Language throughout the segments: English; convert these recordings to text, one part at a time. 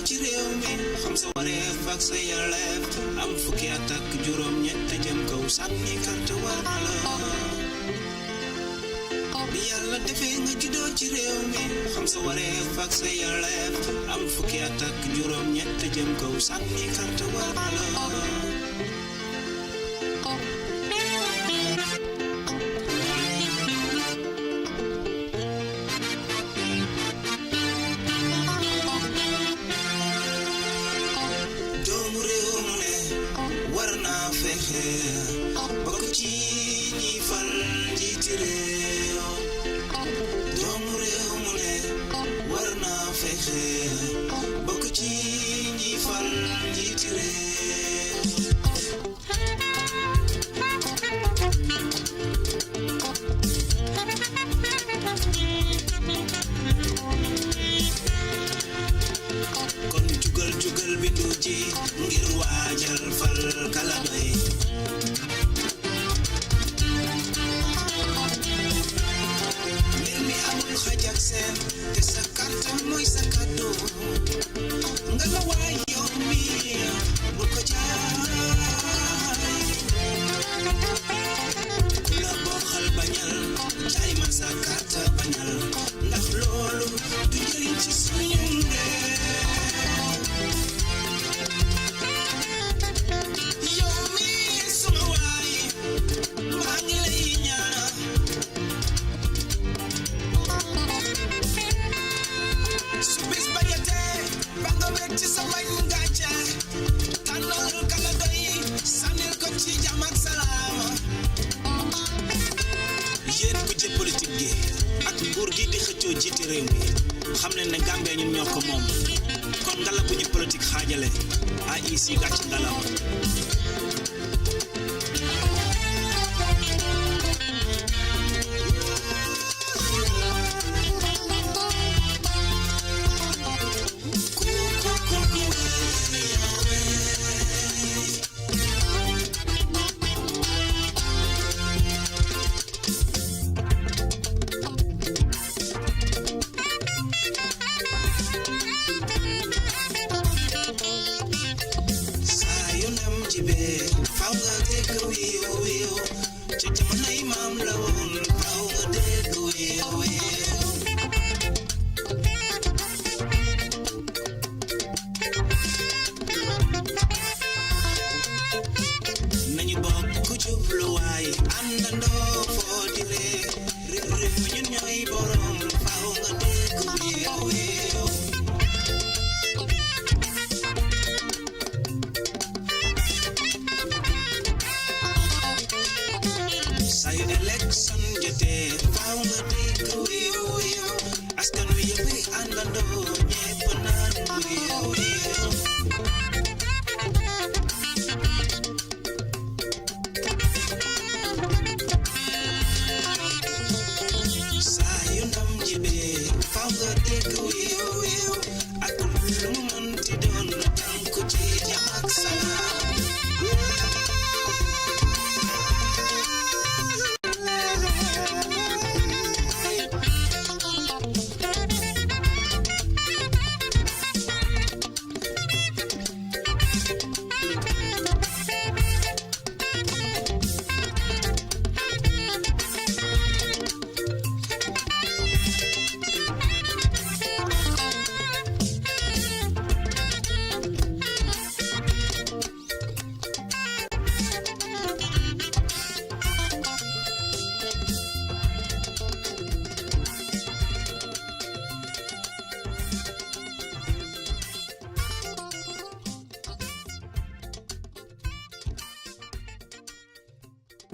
ci réew mi xam sa wareef ak sa yelleef am fukki at ak juróom ñett jëm kaw sànni carte war na la bi yàlla defee nga juddoo ci réew mi xam sa wareef ak sa yelleef am fukki at ak juróom ñett jëm kaw sànni carte war na la bokk ci ñi fal njiiti réew doomu réew mu ne war naa fexe bokk ci ñi fal njiiti réew kon jugal bindu ji ngir waajal fal kala doy te sa carte mooy sa cadeau nga la waay yow mi bu ko jaay ku la bokkal bañal jaay ma sa carte bañal ndax loolu du njëriñ ci suñu yow mi suma waay maa ngi lay ñaan su bis ba jotee ba nga wet ci sa way ngàcce tànnal kala doy sànnil ko ci jàmm ak salaam yéen ku ci politique gi ak nguur gi di xëccoo jiite réew mi xam leen ne Gambie ñun ñoo ko moom kon ngala bu ñu politique xaajale AIC gàcc ngalam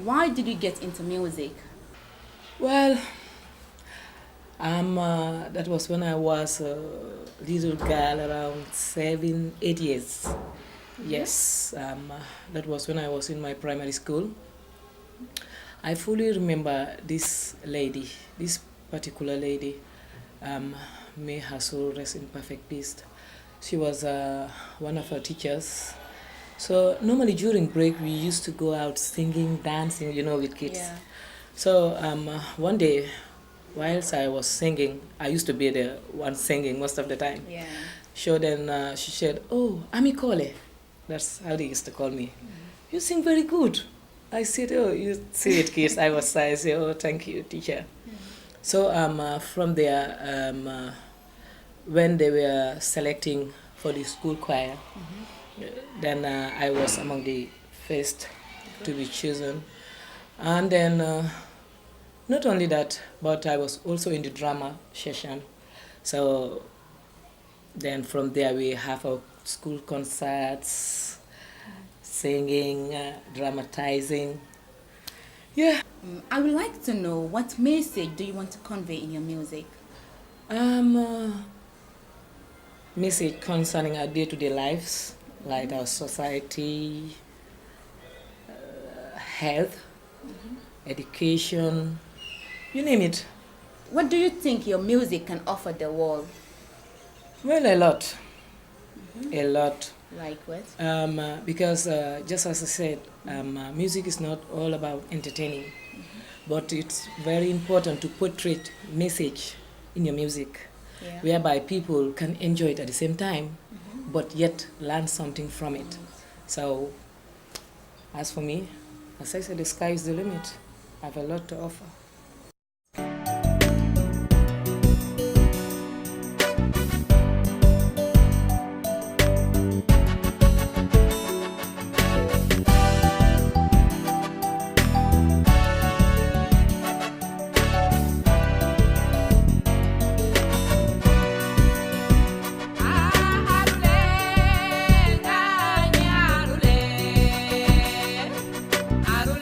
Why did you get into music? Well, that was when I was a little girl, around 7, 8 years. Yes, that was when I was in my primary school. I fully remember this lady, this particular lady. May her soul rest in perfect peace. She was one of our teachers. So normally during break we used to go out singing, dancing, with kids. Yeah. So one day, whilst I was singing, I used to be the one singing most of the time. Yeah. So then she said, "Oh, Ami Kole." That's how they used to call me. "You sing very good." I said, "Oh, you see it, kids." I was shy. I said, "Oh, thank you, teacher." So from there, when they were selecting for the school choir, then I was among the first to be chosen. And then not only that, but I was also in the drama session. So then from there we have our school concerts, singing, dramatizing. Yeah. I would like to know, what message do you want to convey in your music? Message concerning our day-to-day lives, like our society, health, education, you name it. What do you think your music can offer the world? Well, a lot. A lot. Like what? Because just as I said, music is not all about entertaining, but it's very important to portray message in your music, whereby people can enjoy it at the same time, but yet learn something from it. So, as for me, as I said, the sky is the limit. I have a lot to offer. Arule,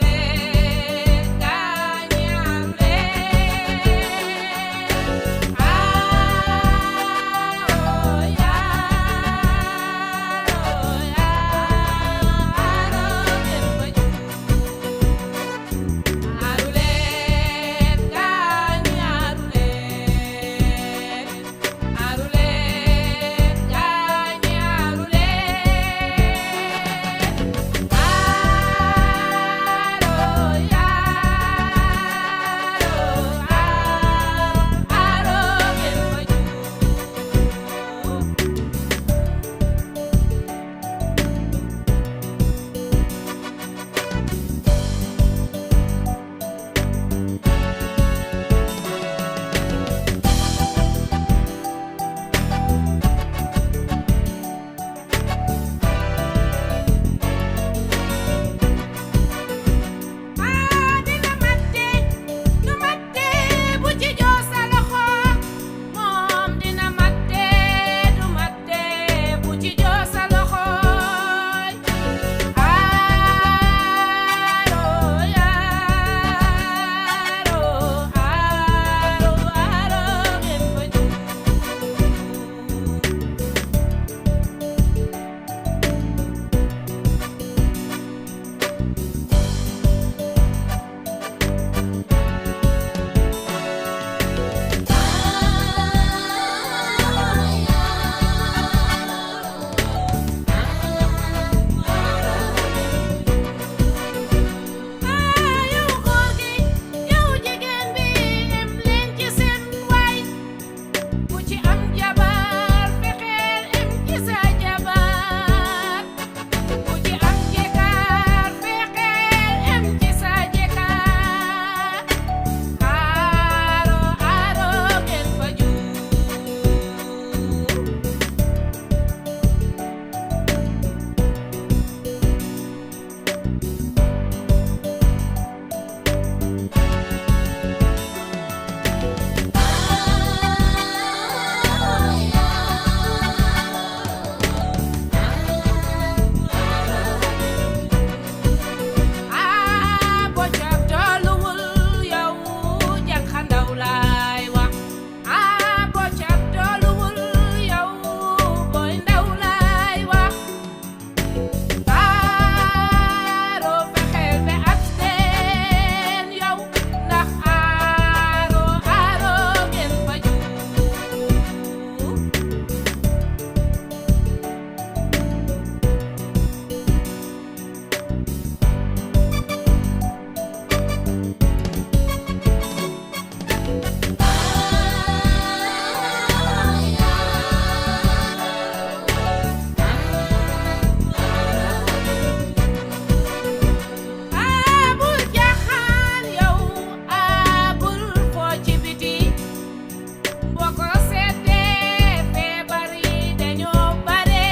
boko seetee feebar yi dañoo bare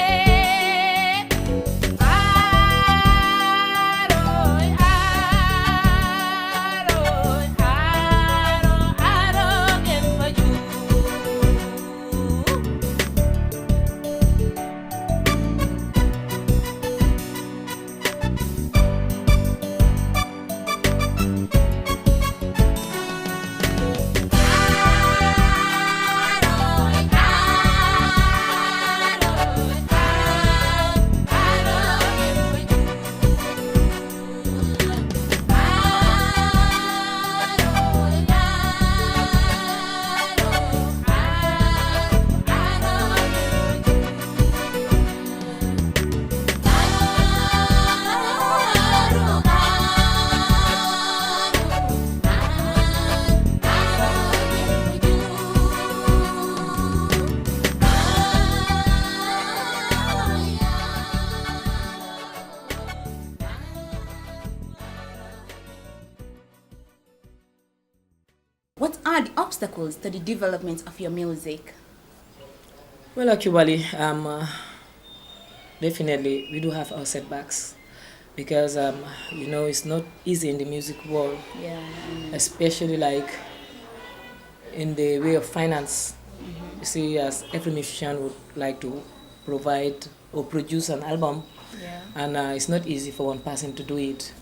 aaroy aaroy aaro ngeen faju What are the obstacles to the development of your music? Well, actually, definitely we do have our setbacks because it's not easy in the music world, Yeah. especially like in the way of finance. You see, as every musician would like to provide or produce an album, Yeah. and it's not easy for one person to do it.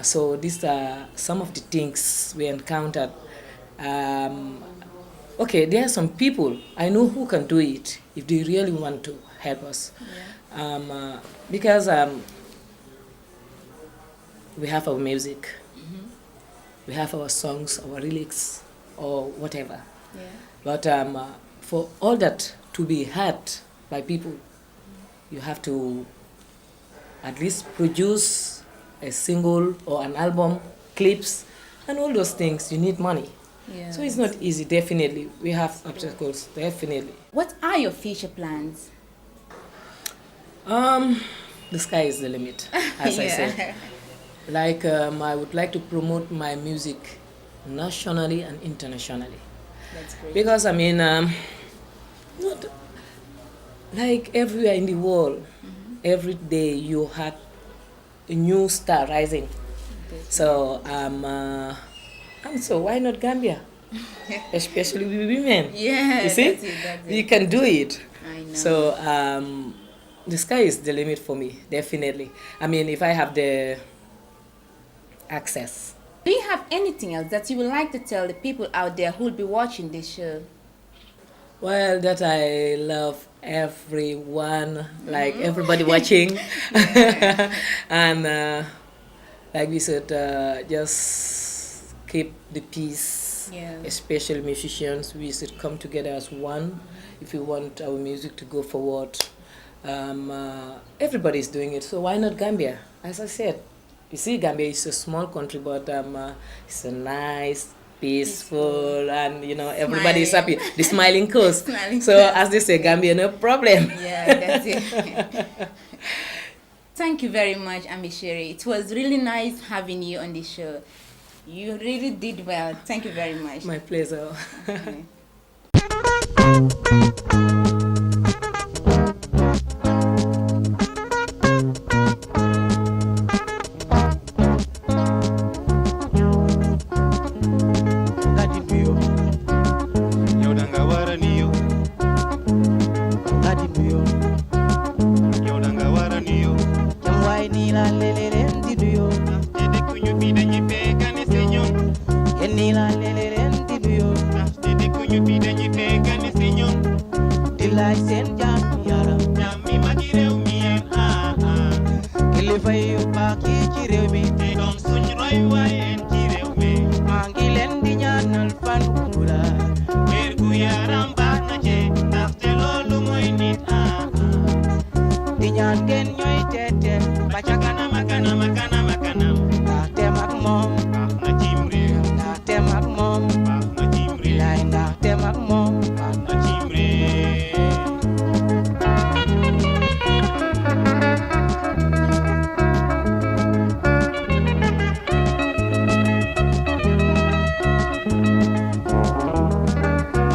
So these are some of the things we encountered. Okay, there are some people I know who can do it if they really want to help us. Because we have our music, we have our songs, our lyrics, or whatever. Yeah. But for all that to be heard by people, you have to at least produce a single or an album, clips, and all those things. You need money. Yeah. So it's not easy, definitely. We have obstacles, definitely. What are your future plans? The sky is the limit, as I said. Yeah. Like, I would like to promote my music nationally and internationally. That's great. Because, not like everywhere in the world, every day you had a new star rising. So, so why not Gambia? Especially with women. Yeah, You see? that's it. We can do it. I know. So, the sky is the limit for me, definitely. If I have the access. Do you have anything else that you would like to tell the people out there who will be watching this show? Well, that I love everyone, like everybody watching. And like we said, just keep the peace. Yeah. Especially musicians, we should come together as one if we want our music to go forward. Everybody is doing it, so why not Gambia? As I said, you see, Gambia is a small country, but it's a nice, peaceful, and everybody is happy. The smiling coast. Smiling So as they say, Gambia, no problem. Yeah, that's it. Thank you very much, Ambishere. It was really nice having you on the show. You really did well. Thank you very much. My pleasure. Okay.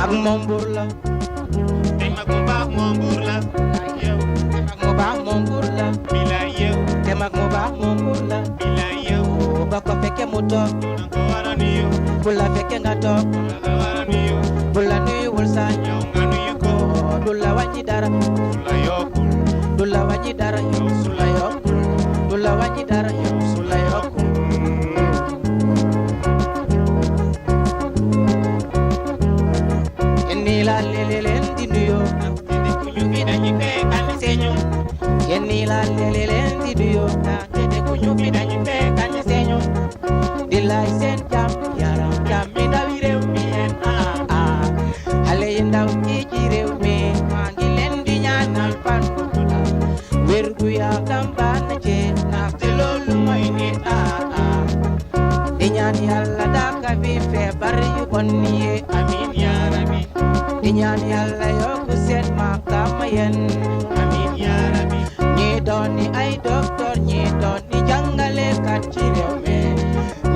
mag moom buur la te mag mu baax moom buur la yow te mag mu baax moom buur la bilaay yow te mag mu baax moom buur la bilaay yow ba ko fekke mu toog danga ko war a nuyu bu la fekke nga toog danga war a nuyu bu la nuyuwul saa yow nga nuyu ko du la wàññi dara su la yokkul du la wàññi dara yow su la yokkul du la wàññi dara yow su la yokkul yenni la lele leen di nuyoo te ku ñu fi dañu fekkal señu yenni la lele leen di nuyoo te ku ñu fi dañu fekkal señu di lay seen jàmm yaram jàmm mi ndawi réew mi yéen xale yi ndaw yi ci réew mi maa ngi leen di ñaanal fan bu gudda wér gu yaram baax na ci ndaxte loolu mooy nit di ñaan yàlla dàqa fi feebar yu bon yi amiin yaa rabbi di ñaan yàlla yokku seen maqaama yéen amiin yaa rabbi ñi doon ni ay docteur ñi doon ni jàngalekat ci réew mi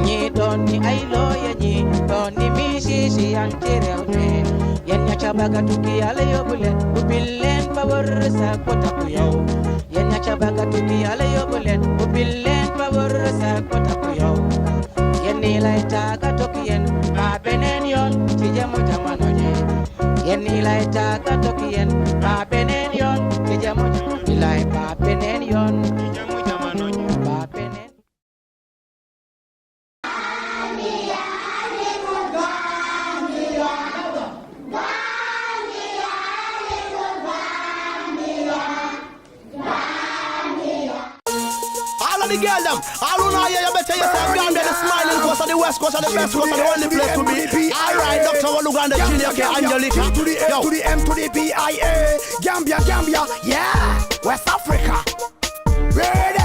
ñi doon ni ay lawyer ñi doon ni musicien ci réew mi yéen ña ca bëgg a tukki yàlla yóbbu leen ubbil leen ba wërsëg bu takku yow yéen ña ca bëgg a tukki yàlla yóbbu leen ubbil leen ba wërsëg bu takku yow yéen nii lay tàggatoo ak yéen ba beneen yoon ci jëmu jamono ji yéen nii lay tàggatoo ak yéen ba beneen yoon ci jëmu jamono ji lay ba beneen yoon ci jamu jamono ji ba beneen All of the girls them, all who know you better yourself Gambia, the smiling coast of the west coast of the best coast of the only place to be. Alright, Dr. Waluganda, Junior K, Angelica. To the A, to the M, to the PIA. Gambia, Gambia, yeah. West Africa. Ready?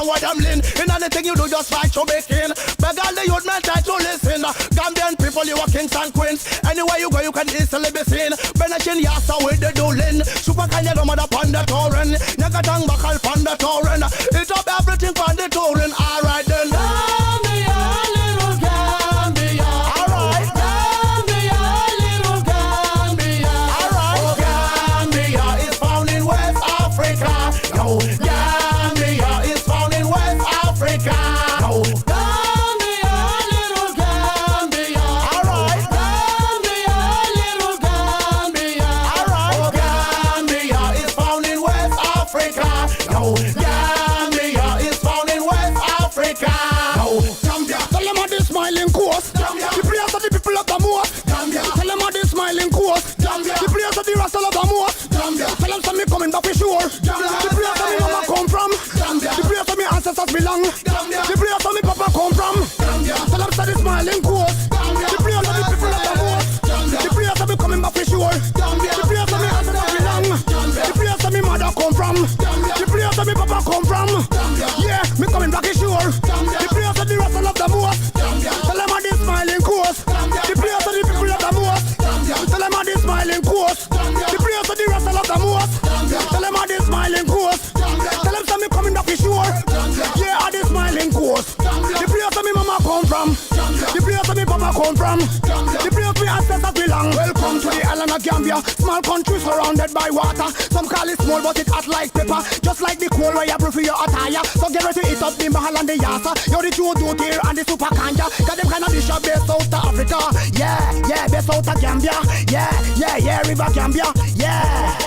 What I'm lean in anything you do, just fight to make in. Beg all the youth men try to listen. Gambian people, you are kings and queens. Anywhere you go, you can easily be seen. Benachin Yasa with the dueling. Super Kanye, mother panda torrent. Nagatang Bakal panda torrent. It up everything on the torrent. Alright then. Gambia, little Gambia. Alright. Gambia, little Gambia. Alright. Oh, Gambia is found in West Africa. Yo, Gambia is found in West Africa. Yo, Gambia, little Gambia. Alright. Gambia, little Gambia. Alright. Oh, Gambia is found in West Africa. Yo, Gambia is found in West Africa. Yo, Gambia, tell them how they smiling coast. Gambia. The prayers of the people of the most. Gambia. Tell them how they smiling coast. Gambia. The prayers of the rest of the most. Gambia. Tell them some me coming back for sure. Gambia. The prayers of me mama come from. Gambia. The prayers of me ancestors belong. Gambia. The prayers of me papa come from. Gambia. Tell them say the smiling coast. Gambia. The prayers of the people of the most. Gambia. The prayers of me coming back for sure. Gambia. The prayers of me ancestors belong. Gambia. The prayers of me mother come from. Gambia. The prayers of me papa come from. Gambia. Yeah, me coming back for sure. Gambia. The prayers of the rest of the most. Gambia. Tell them how they smiling coast. Gambia. The prayers of the people of the most. Gambia. Tell them how they smiling coast. Gambia. The prayers of the rest of the most. Gambia. Tell them how they smiling coast. Gambia. Tell them some me coming back for sure. Gambia. Yeah, how they smiling coast. Gambia. The prayers of me mama come from. Gambia. The prayers of me papa come from. Gambia. The prayers of me ancestors belong. Welcome to the island of Gambia, small country surrounded by water. Some call it small, but it hot like pepper. Just like the coal where you brew for your attire. So get ready to eat up the mahal and the yassa. You're the Joe here and the super kanja. Got them kind of dish up based out of Africa. Yeah, yeah, based out of Gambia. Yeah, yeah, yeah, River Gambia. Yeah.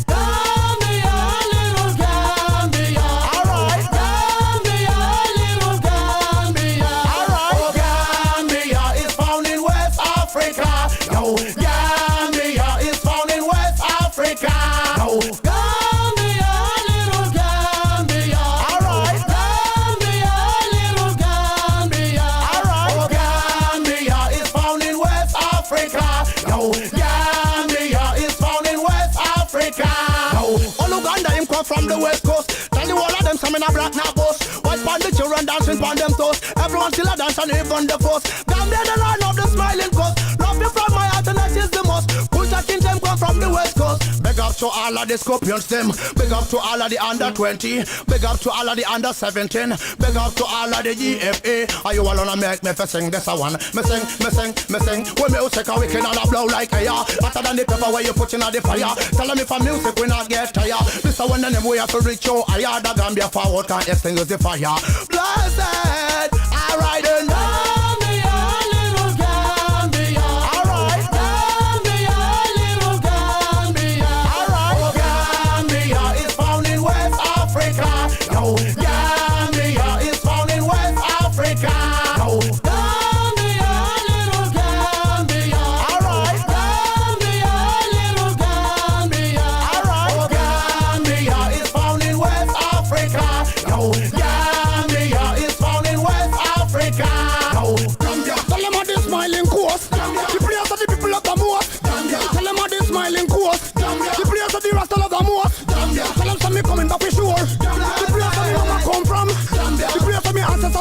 Gambia, little Gambia. Alright. Gambia, little Gambia. Alright. Oh, Gambia is found in West Africa. Yo, Gambia is found in West Africa. Yo, Gambia, little Gambia. Alright. from the west coast. Tell the whole of them some in a black now boss. White pan the children dancing on them toes. Everyone still a dance and even the force. Gambia the land of the smiling coast. Love you from my heart and that is the most. Culture king them come from the west coast. Big up to all of the Scorpions them. Big up to all of the under 20. Big up to all of the under 17. Big up to all of the GFA. Are you all wanna make me for sing this a one? Me sing. When music a wicked and a blow like air. Hotter than the pepper where you put in the fire. Tell them if a music we not get tired. This a one of them we have to reach you higher. The Gambia forward can extinguish the fire. Blessed, alright then.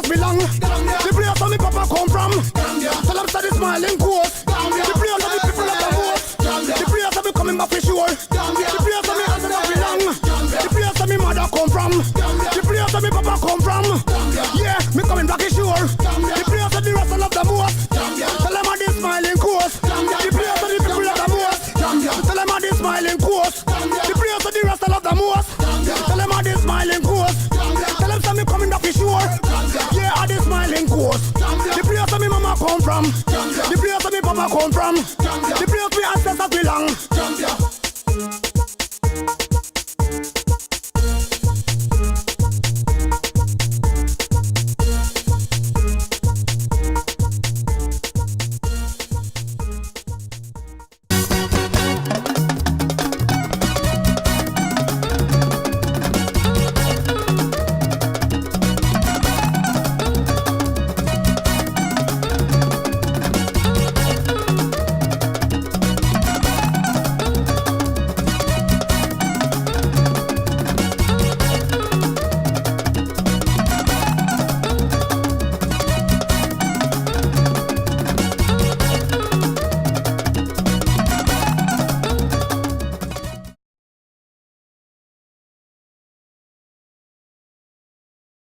Belong. The place where me papa come from. Tell them say the smiling coast. The place where the people of the most. The place where me coming back for sure. The place where me ancestors belong. The place where me mother come from. The place where me papa come from. Yeah, me coming back for sure. The place where the rest of the most. Tell them the smiling coast. The place where the people of the most. Tell them the smiling coast. The place where the rest of the most. Tell them the smiling coast. Tell them say me coming back for sure. Yeah, the smiling coast. The place where me mama come from. The place where me papa come from.